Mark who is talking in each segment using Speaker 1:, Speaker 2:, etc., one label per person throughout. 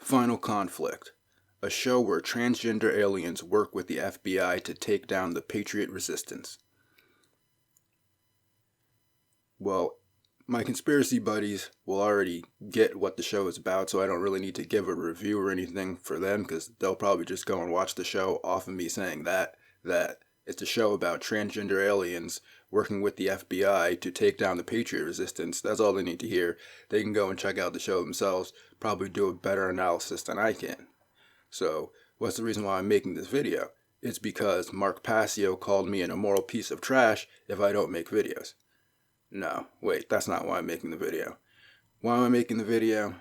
Speaker 1: Final Conflict, a show where transgender aliens work with the FBI to take down the Patriot resistance. Well, my conspiracy buddies will already get what the show is about, so I don't really need to give a review or anything for them, because they'll probably just go and watch the show off of me saying that it's a show about transgender aliens working with the FBI to take down the Patriot resistance. That's all they need to hear. They can go and check out the show themselves, probably do a better analysis than I can. So, what's the reason why I'm making this video? It's because Mark Passio called me an immoral piece of trash if I don't make videos. No, wait, that's not why I'm making the video. Why am I making the video?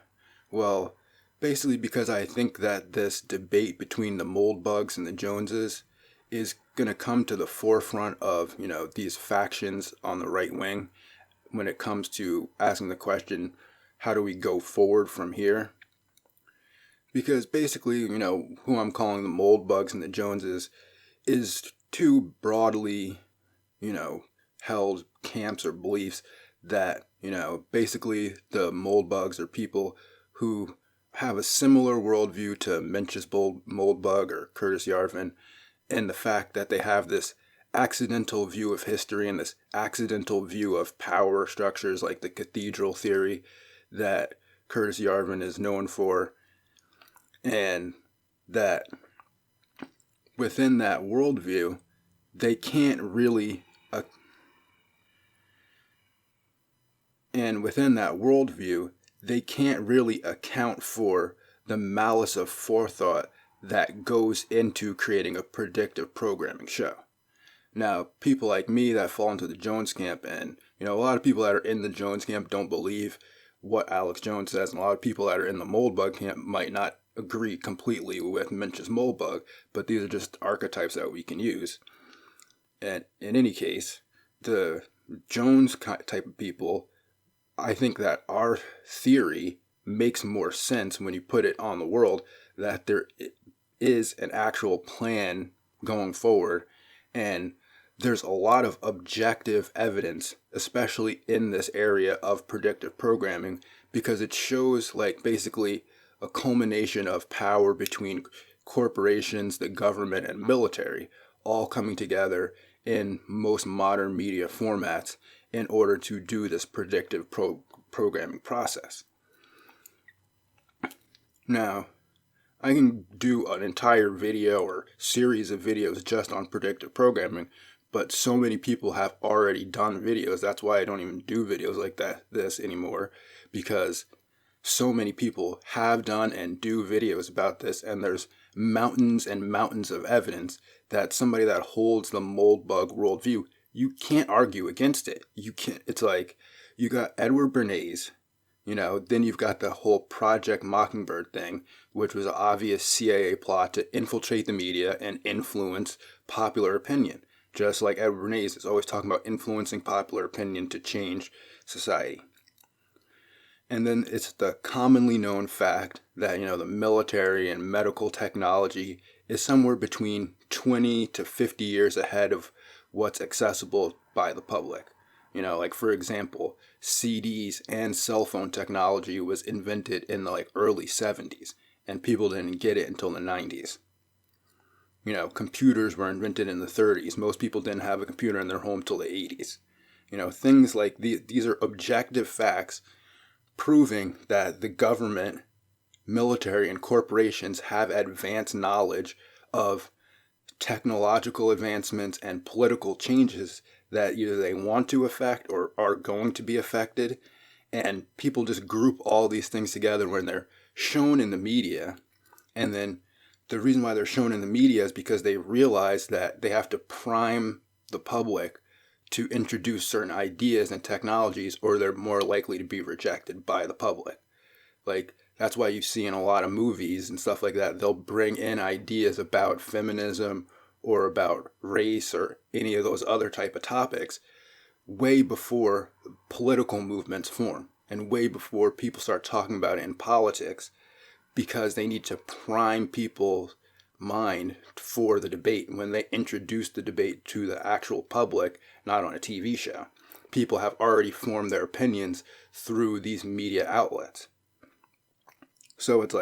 Speaker 1: Well, basically because I think that this debate between the mold bugs and the Joneses is going to come to the forefront of, these factions on the right wing when it comes to asking the question, how do we go forward from here? Because basically, who I'm calling the mold bugs and the Joneses is too broadly, held camps or beliefs that, basically the mold bugs are people who have a similar worldview to Mencius mold bug or Curtis Yarvin, and the fact that they have this accidental view of history and this accidental view of power structures like the cathedral theory that Curtis Yarvin is known for, and that within that worldview, they can't really account for the malice of forethought that goes into creating a predictive programming show. Now, people like me that fall into the Jones camp, and a lot of people that are in the Jones camp don't believe what Alex Jones says, and a lot of people that are in the Moldbug camp might not agree completely with Mencius Moldbug, but these are just archetypes that we can use. And in any case, the Jones type of people, I think that our theory makes more sense when you put it on the world, that there is an actual plan going forward, and there's a lot of objective evidence, especially in this area of predictive programming, because it shows basically a culmination of power between corporations, the government, and military, all coming together in most modern media formats in order to do this predictive programming process. Now, I can do an entire video or series of videos just on predictive programming, but so many people have already done videos. That's why I don't even do videos like this anymore, because so many people have done and do videos about this, and there's mountains and mountains of evidence that somebody that holds the mold bug worldview, you can't argue against it. You can't. It's like you got Edward Bernays, then you've got the whole Project Mockingbird thing, which was an obvious CIA plot to infiltrate the media and influence popular opinion. Just like Edward Bernays is always talking about influencing popular opinion to change society. And then it's the commonly known fact that, the military and medical technology is somewhere between 20 to 50 years ahead of what's accessible by the public. For example, CDs and cell phone technology was invented in the early 70s, and people didn't get it until the 90s. Computers were invented in the 30s. Most people didn't have a computer in their home till the 80s. Things like these are objective facts proving that the government, military, and corporations have advanced knowledge of technological advancements and political changes that either they want to affect or are going to be affected, and people just group all these things together when they're shown in the media. And then the reason why they're shown in the media is because they realize that they have to prime the public to introduce certain ideas and technologies, or they're more likely to be rejected by the public. That's why you see in a lot of movies and stuff like that, they'll bring in ideas about feminism or about race or any of those other type of topics way before political movements form and way before people start talking about it in politics, because they need to prime people's mind for the debate. When they introduce the debate to the actual public, not on a TV show, people have already formed their opinions through these media outlets. So it's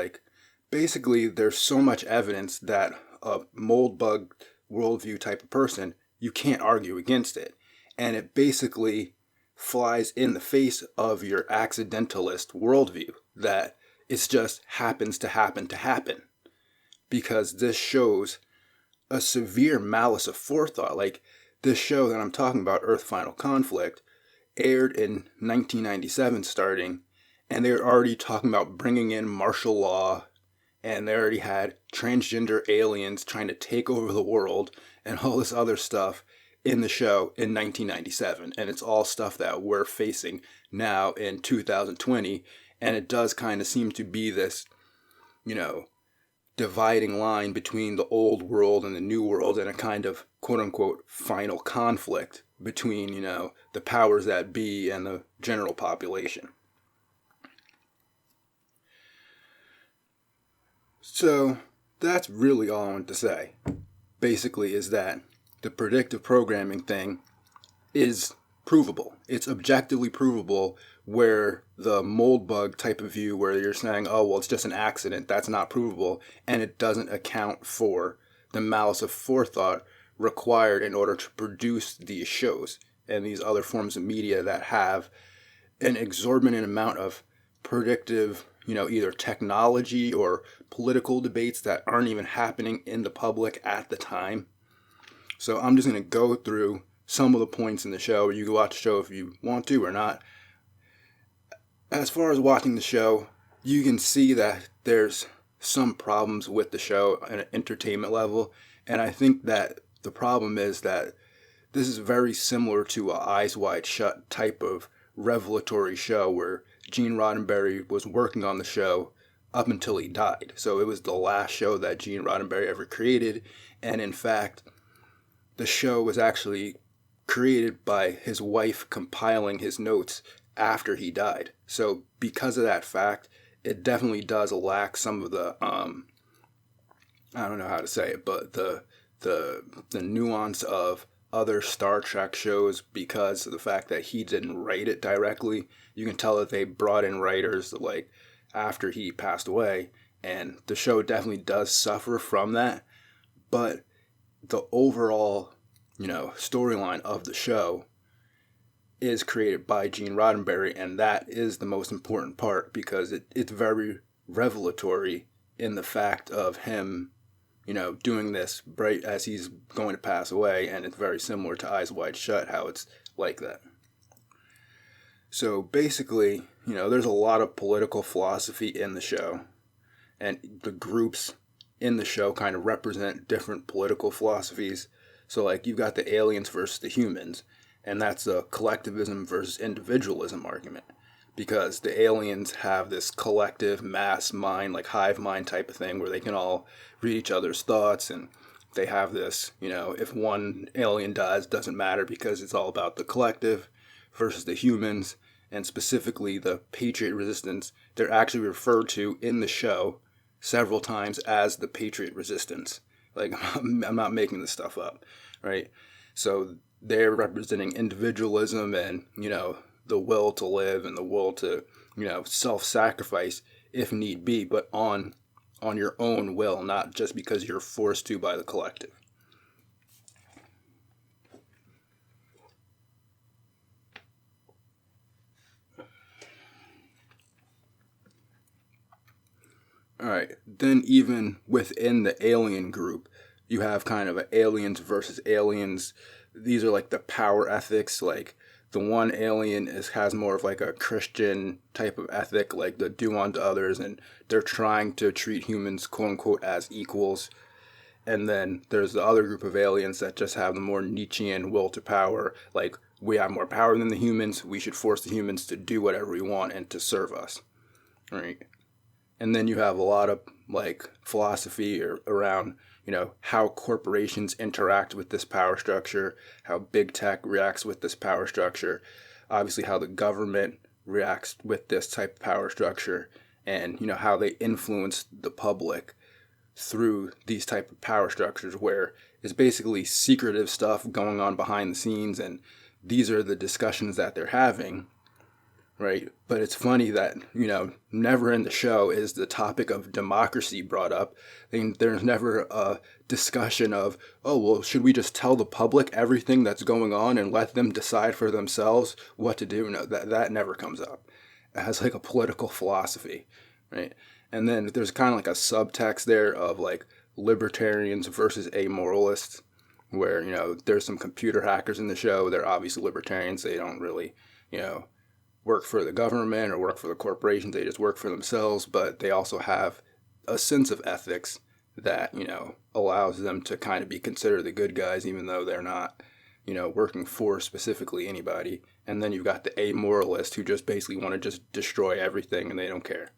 Speaker 1: basically there's so much evidence that a mold bug worldview type of person, you can't argue against it. And it basically flies in the face of your accidentalist worldview that it just happens to happen. Because this shows a severe malice of forethought. Like, this show that I'm talking about, Earth Final Conflict, aired in 1997 starting, and they're already talking about bringing in martial law, and they already had transgender aliens trying to take over the world and all this other stuff in the show in 1997. And it's all stuff that we're facing now in 2020. And it does kind of seem to be this, dividing line between the old world and the new world, and a kind of quote unquote final conflict between, the powers that be and the general population. So that's really all I want to say. Basically, is that the predictive programming thing is provable. It's objectively provable, where the mold bug type of view, where you're saying, oh, well, it's just an accident, that's not provable, and it doesn't account for the malice of forethought required in order to produce these shows and these other forms of media that have an exorbitant amount of predictive, either technology or political debates that aren't even happening in the public at the time. So I'm just going to go through some of the points in the show. You can watch the show if you want to or not. As far as watching the show, you can see that there's some problems with the show at an entertainment level. And I think that the problem is that this is very similar to a Eyes Wide Shut type of revelatory show where Gene Roddenberry was working on the show up until he died. So it was the last show that Gene Roddenberry ever created. And in fact, the show was actually created by his wife compiling his notes after he died. So because of that fact, it definitely does lack some of the I don't know how to say it, but the nuance of other Star Trek shows, because of the fact that he didn't write it directly. You can tell that they brought in writers like after he passed away, and the show definitely does suffer from that. But the overall, storyline of the show is created by Gene Roddenberry, and that is the most important part, because it's very revelatory in the fact of him, doing this right as he's going to pass away, and it's very similar to Eyes Wide Shut, how it's like that. So basically, there's a lot of political philosophy in the show, and the groups in the show kind of represent different political philosophies. So like you've got the aliens versus the humans, and that's a collectivism versus individualism argument, because the aliens have this collective mass mind, like hive mind type of thing, where they can all read each other's thoughts, and they have this, if one alien dies, doesn't matter because it's all about the collective, versus the humans, and specifically the Patriot Resistance. They're actually referred to in the show several times as the Patriot Resistance. Like, I'm not making this stuff up, right? So they're representing individualism and, the will to live and the will to, self-sacrifice if need be, but on your own will, not just because you're forced to by the collective. Alright, then even within the alien group, you have kind of an aliens versus aliens. These are like the power ethics, like the one alien has more of like a Christian type of ethic, like the do unto others, and they're trying to treat humans quote unquote as equals. And then there's the other group of aliens that just have the more Nietzschean will to power, like we have more power than the humans, we should force the humans to do whatever we want and to serve us, right? And then you have a lot of like philosophy around, how corporations interact with this power structure, how big tech reacts with this power structure, obviously how the government reacts with this type of power structure, and, how they influence the public through these type of power structures, where it's basically secretive stuff going on behind the scenes, and these are the discussions that they're having, right? But it's funny that, never in the show is the topic of democracy brought up. There's never a discussion of, oh, well, should we just tell the public everything that's going on and let them decide for themselves what to do? No, that never comes up as like a political philosophy, right? And then there's kind of like a subtext there of like libertarians versus amoralists, where, there's some computer hackers in the show. They're obviously libertarians. They don't really, work for the government or work for the corporations. They just work for themselves, but they also have a sense of ethics that, allows them to kind of be considered the good guys, even though they're not, working for specifically anybody. And then you've got the amoralist who just basically want to just destroy everything and they don't care.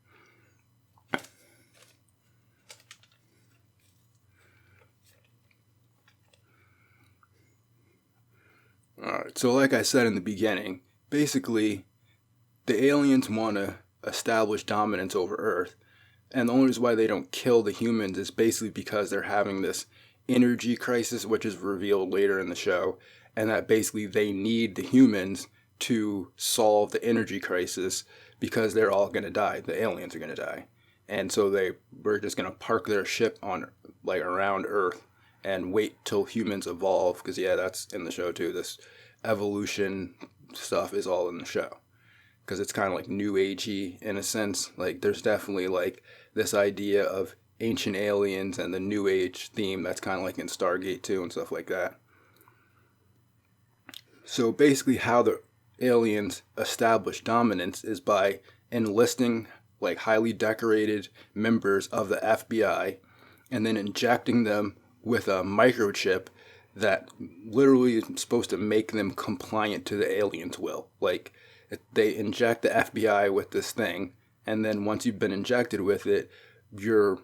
Speaker 1: Alright, so like I said in the beginning, basically the aliens want to establish dominance over Earth, and the only reason why they don't kill the humans is basically because they're having this energy crisis, which is revealed later in the show, and that basically they need the humans to solve the energy crisis because they're all going to die. The aliens are going to die. And so they were just going to park their ship on, like, around Earth and wait till humans evolve, because yeah, that's in the show too. This evolution stuff is all in the show, because it's kind of like new agey in a sense. Like there's definitely like this idea of ancient aliens and the new age theme that's kind of like in Stargate too and stuff like that. So basically how the aliens establish dominance is by enlisting like highly decorated members of the FBI and then injecting them with a microchip that literally is supposed to make them compliant to the aliens' will. Like, they inject the FBI with this thing, and then once you've been injected with it, your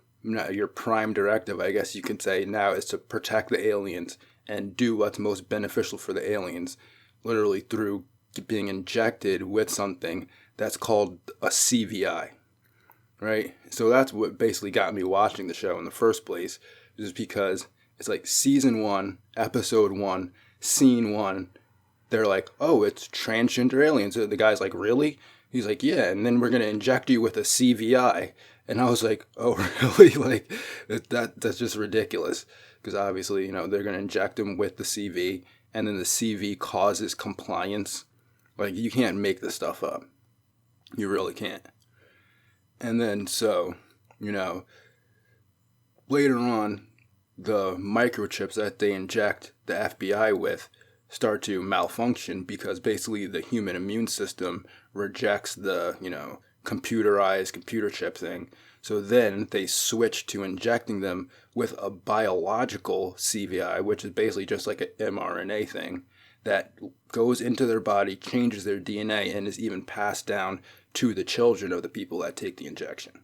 Speaker 1: prime directive, I guess you could say, now is to protect the aliens and do what's most beneficial for the aliens, literally through being injected with something that's called a CVI, right? So that's what basically got me watching the show in the first place, is because it's like season 1, episode 1, scene 1. They're like, oh, it's transgender aliens. The guy's like, really? He's like, yeah, and then we're going to inject you with a CVI. And I was like, oh, really? Like, that's just ridiculous. Because obviously, they're going to inject him with the CV, and then the CV causes compliance. Like, you can't make this stuff up. You really can't. And then, so, later on, the microchips that they inject the FBI with start to malfunction because basically the human immune system rejects the, computerized computer chip thing. So then they switch to injecting them with a biological CVI, which is basically just like an mRNA thing that goes into their body, changes their DNA, and is even passed down to the children of the people that take the injection.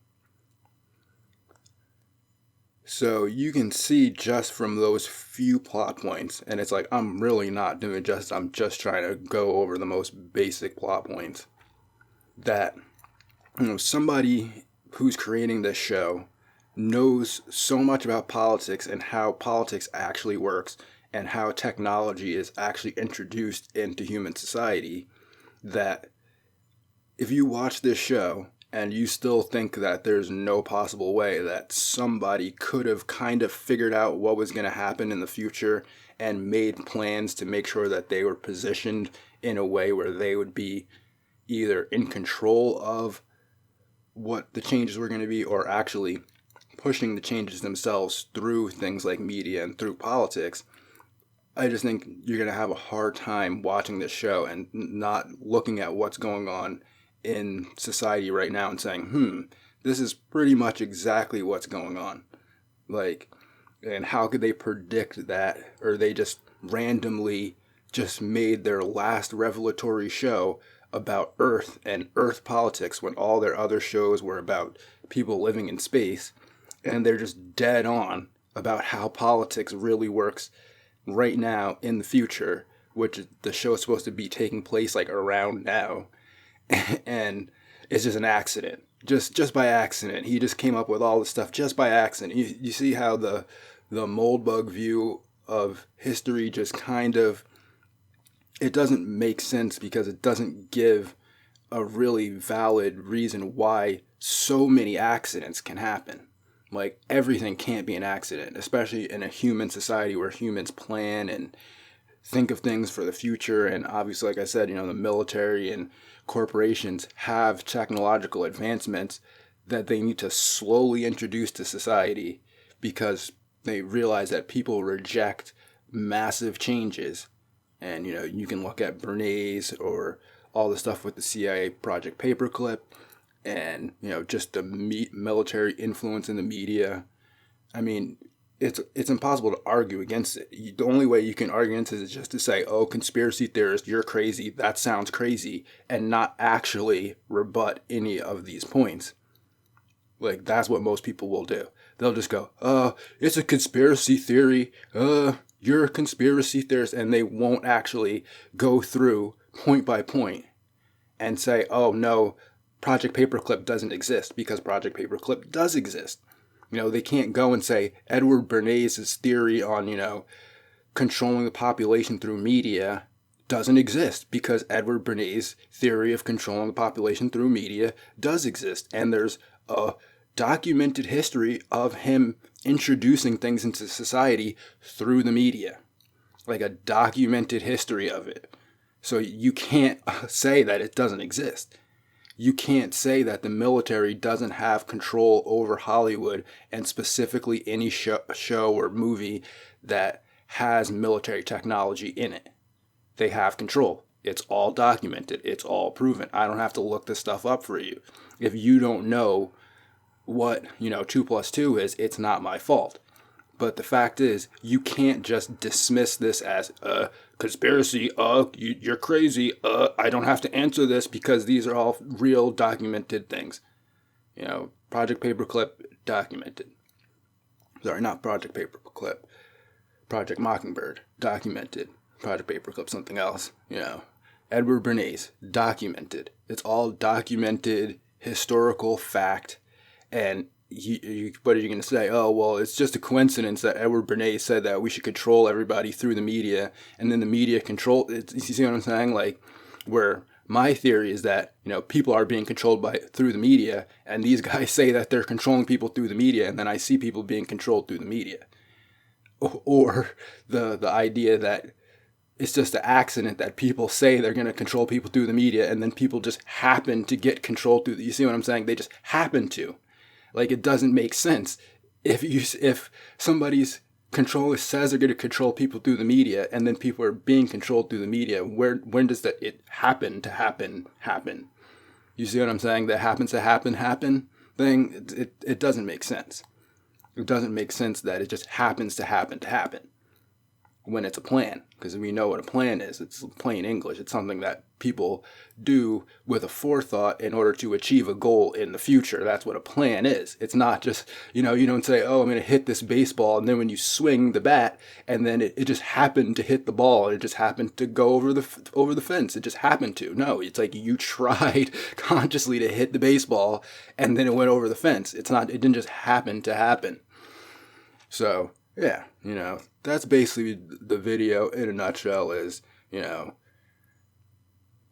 Speaker 1: So you can see just from those few plot points, and it's like, I'm really not doing justice, I'm just trying to go over the most basic plot points, that, somebody who's creating this show knows so much about politics and how politics actually works and how technology is actually introduced into human society, that if you watch this show and you still think that there's no possible way that somebody could have kind of figured out what was going to happen in the future and made plans to make sure that they were positioned in a way where they would be either in control of what the changes were going to be or actually pushing the changes themselves through things like media and through politics, I just think you're going to have a hard time watching this show and not looking at what's going on in society right now and saying, this is pretty much exactly what's going on. Like, and how could they predict that? Or they just randomly just made their last revelatory show about Earth and Earth politics when all their other shows were about people living in space, and they're just dead on about how politics really works right now in the future, which the show is supposed to be taking place like around now. And it's just an accident, just by accident. He just came up with all this stuff just by accident. You see how the Moldbug view of history just kind of, it doesn't make sense because it doesn't give a really valid reason why so many accidents can happen. Like, everything can't be an accident, especially in a human society where humans plan and think of things for the future. And obviously, like I said, the military and corporations have technological advancements that they need to slowly introduce to society because they realize that people reject massive changes. And, you can look at Bernays or all the stuff with the CIA Project Paperclip and, just the military influence in the media. I mean, it's impossible to argue against it. The only way you can argue against it is just to say, oh, conspiracy theorist, you're crazy, that sounds crazy, and not actually rebut any of these points. Like, that's what most people will do. They'll just go, it's a conspiracy theory, you're a conspiracy theorist, and they won't actually go through point by point and say, oh, no, Project Paperclip doesn't exist, because Project Paperclip does exist. They can't go and say Edward Bernays' theory on, controlling the population through media doesn't exist, because Edward Bernays' theory of controlling the population through media does exist. And there's a documented history of him introducing things into society through the media. Like, a documented history of it. So you can't say that it doesn't exist. You can't say that the military doesn't have control over Hollywood, and specifically any show or movie that has military technology in it. They have control. It's all documented. It's all proven. I don't have to look this stuff up for you. If you don't know what, 2 plus 2 is, it's not my fault. But the fact is, you can't just dismiss this as a conspiracy. You're crazy. I don't have to answer this because these are all real documented things. Project Paperclip, documented. Sorry, not Project Paperclip. Project Mockingbird, documented. Project Paperclip, something else. Edward Bernays, documented. It's all documented historical fact. And what are you going to say? Oh, well, it's just a coincidence that Edward Bernays said that we should control everybody through the media, and then the media control it. You see what I'm saying? Like, where my theory is that, people are being controlled through the media, and these guys say that they're controlling people through the media, and then I see people being controlled through the media. Or the idea that it's just an accident that people say they're going to control people through the media, and then people just happen to get controlled through you see what I'm saying? They just happen to. Like, it doesn't make sense. If somebody's controller says they're going to control people through the media, and then people are being controlled through the media, when does that it happen? You see what I'm saying? That happens to happen thing, it doesn't make sense. It doesn't make sense that it just happens to happen when it's a plan, because we know what a plan is. It's plain English. It's something that people do with a forethought in order to achieve a goal in the future. That's what a plan is. It's not just, you don't say, oh, I'm going to hit this baseball, and then when you swing the bat, and then it just happened to hit the ball, and it just happened to go over the fence. It just happened to. No, it's like you tried consciously to hit the baseball, and then it went over the fence. It didn't just happen to happen. So, yeah, that's basically the video in a nutshell is,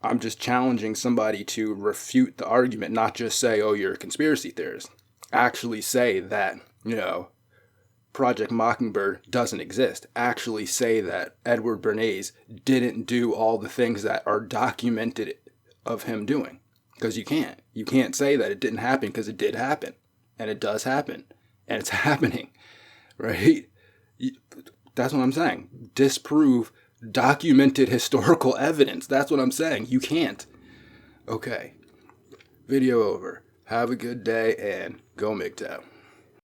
Speaker 1: I'm just challenging somebody to refute the argument, not just say, oh, you're a conspiracy theorist. Actually say that, Project Mockingbird doesn't exist. Actually say that Edward Bernays didn't do all the things that are documented of him doing. Because you can't. You can't say that it didn't happen, because it did happen. And it does happen. And it's happening. Right? That's what I'm saying. Disprove documented historical evidence. That's what I'm saying. You can't. Okay. Video over. Have a good day and go MGTOW.